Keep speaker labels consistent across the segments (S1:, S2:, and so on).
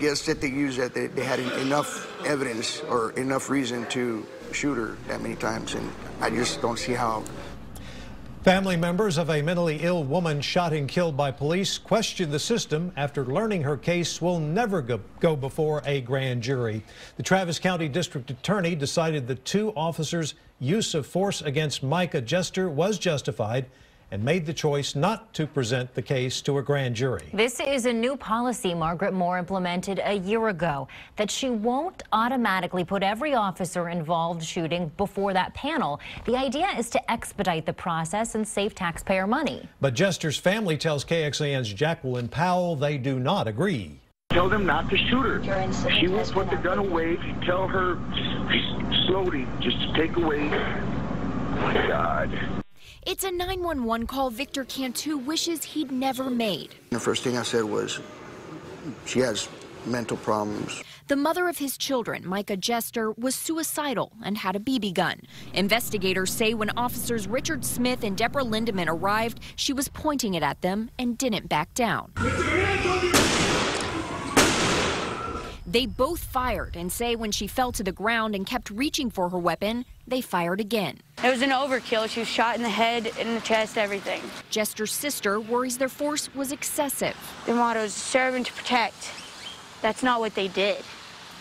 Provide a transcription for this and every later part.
S1: guess that they used that they had enough evidence or enough reason to shoot her that many times, and I just don't see how.
S2: Family members of a mentally ill woman shot and killed by police question the system after learning her case will never go before a grand jury. The Travis County District Attorney decided the 2 officers' use of force against Micah Jester was justified and made the choice not to present the case to a grand jury.
S3: This is a new policy Margaret Moore implemented a year ago, that she won't automatically put every officer involved shooting before that panel. The idea is to expedite the process and save taxpayer money.
S2: But Jester's family tells KXAN's Jacqueline Powell they do not agree.
S4: Tell them not to shoot her. She will put the gun away. Tell her slowly just to take away. Oh my God.
S5: It's a 911 call Victor Cantu wishes he'd never made.
S1: The first thing I said was, she has mental problems.
S5: The mother of his children, Micah Jester, was suicidal and had a BB gun. Investigators say when officers Richard Smith and Deborah Lindeman arrived, she was pointing it at them and didn't back down. They both fired and say when she fell to the ground and kept reaching for her weapon, they fired again.
S6: It was an overkill. She was shot in the head, in the chest, everything.
S5: Jester's sister worries their force was excessive.
S6: Their motto is serve and to protect. That's not what they did.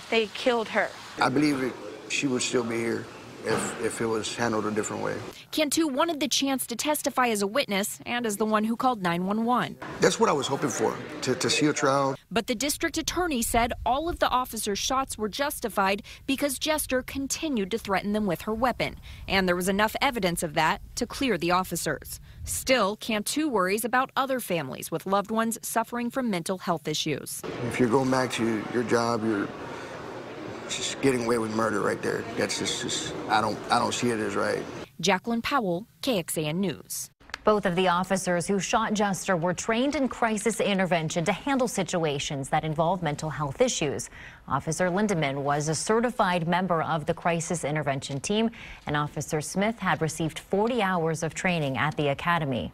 S6: They killed her.
S1: I believe she would still be here if it was handled a different way.
S5: Cantu wanted the chance to testify as a witness and as the one who called 911.
S1: That's what I was hoping for, to see a trial.
S5: But the district attorney said all of the officers' shots were justified because Jester continued to threaten them with her weapon, and there was enough evidence of that to clear the officers. Still, Cantu worries about other families with loved ones suffering from mental health issues.
S1: If you're going back to your job, you're just getting away with murder right there. That's just I don't see it as right.
S5: Jacqueline Powell, KXAN News.
S3: Both of the officers who shot Jester were trained in crisis intervention to handle situations that involve mental health issues. Officer Lindeman was a certified member of the crisis intervention team, and Officer Smith had received 40 hours of training at the academy.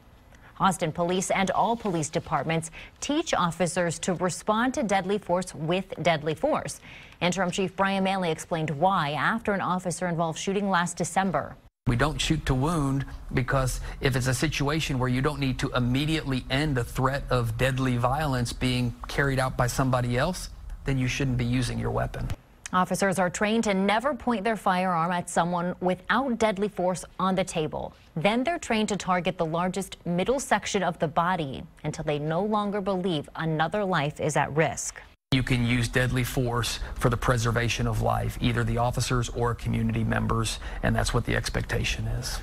S3: Austin Police and all police departments teach officers to respond to deadly force with deadly force. Interim Chief Brian Manley explained why after an officer-involved shooting last December.
S7: We don't shoot to wound because if it's a situation where you don't need to immediately end a threat of deadly violence being carried out by somebody else, then you shouldn't be using your weapon.
S3: Officers are trained to never point their firearm at someone without deadly force on the table. Then they're trained to target the largest middle section of the body until they no longer believe another life is at risk.
S7: You can use deadly force for the preservation of life, either the officers or community members, and that's what the expectation is.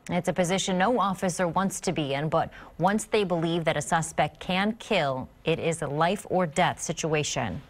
S3: It's a position no officer wants to be in, but once they believe that a suspect can kill, it is a life or death situation.